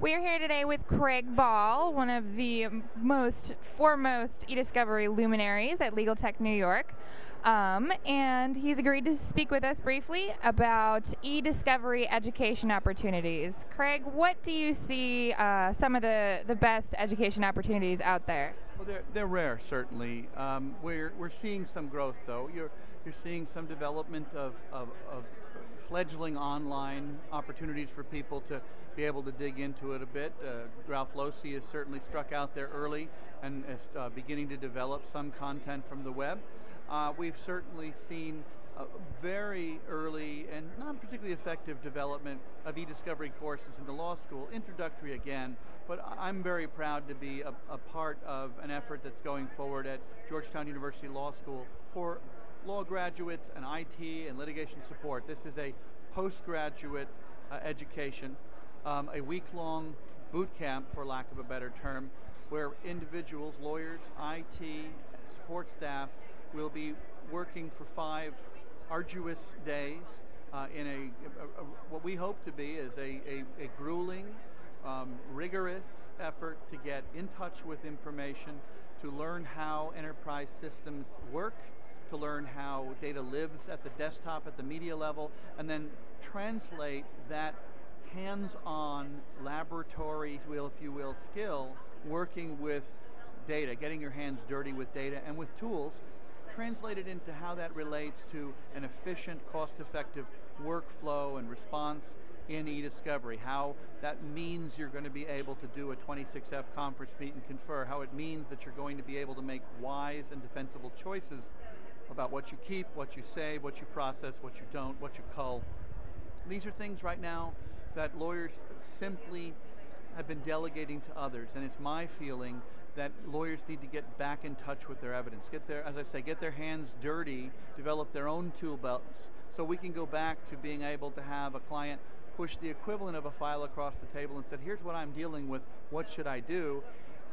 We're here today with Craig Ball, one of the most foremost e-discovery luminaries at LegalTech New York. And he's agreed to speak with us briefly about e-discovery education opportunities. Craig, what do you see some of the best education opportunities out there? Well, they're rare, certainly. We're seeing some growth, though. You're seeing some development of fledgling online opportunities for people to be able to dig into it a bit. Ralph Losey has certainly struck out there early and is beginning to develop some content from the web. We've certainly seen very early and not particularly effective development of e-discovery courses in the law school, introductory again, but I'm very proud to be a part of an effort that's going forward at Georgetown University Law School for law graduates and IT and litigation support. This is a postgraduate education, a week-long boot camp, for lack of a better term, where individuals, lawyers, IT, support staff will be working for 5 arduous days in what we hope to be is a grueling, rigorous effort to get in touch with information, to learn how enterprise systems work, to learn how data lives at the desktop, at the media level, and then translate that hands-on laboratory, if you will, skill, working with data, getting your hands dirty with data and with tools, translate it into how that relates to an efficient, cost-effective workflow and response in e-discovery, how that means you're going to be able to do a 26F conference, meet and confer, how it means that you're going to be able to make wise and defensible choices about what you keep, what you save, what you process, what you don't, what you cull. These are things right now that lawyers simply have been delegating to others, and it's my feeling that lawyers need to get back in touch with their evidence, as I say, get their hands dirty, develop their own tool belts, so we can go back to being able to have a client push the equivalent of a file across the table and said, here's what I'm dealing with, what should I do?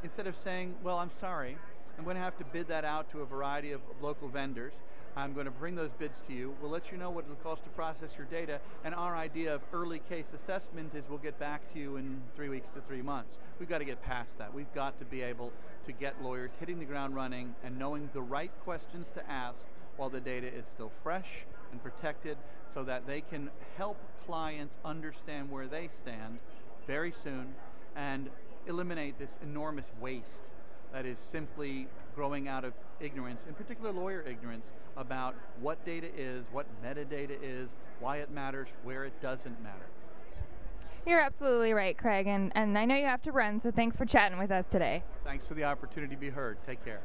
Instead of saying, well, I'm sorry, I'm going to have to bid that out to a variety of local vendors. I'm going to bring those bids to you. We'll let you know what it'll cost to process your data, and our idea of early case assessment is we'll get back to you in 3 weeks to 3 months. We've got to get past that. We've got to be able to get lawyers hitting the ground running and knowing the right questions to ask while the data is still fresh and protected, so that they can help clients understand where they stand very soon and eliminate this enormous waste that is simply growing out of ignorance, in particular lawyer ignorance, about what data is, what metadata is, why it matters, where it doesn't matter. You're absolutely right, Craig, and I know you have to run, so thanks for chatting with us today. Thanks for the opportunity to be heard. Take care.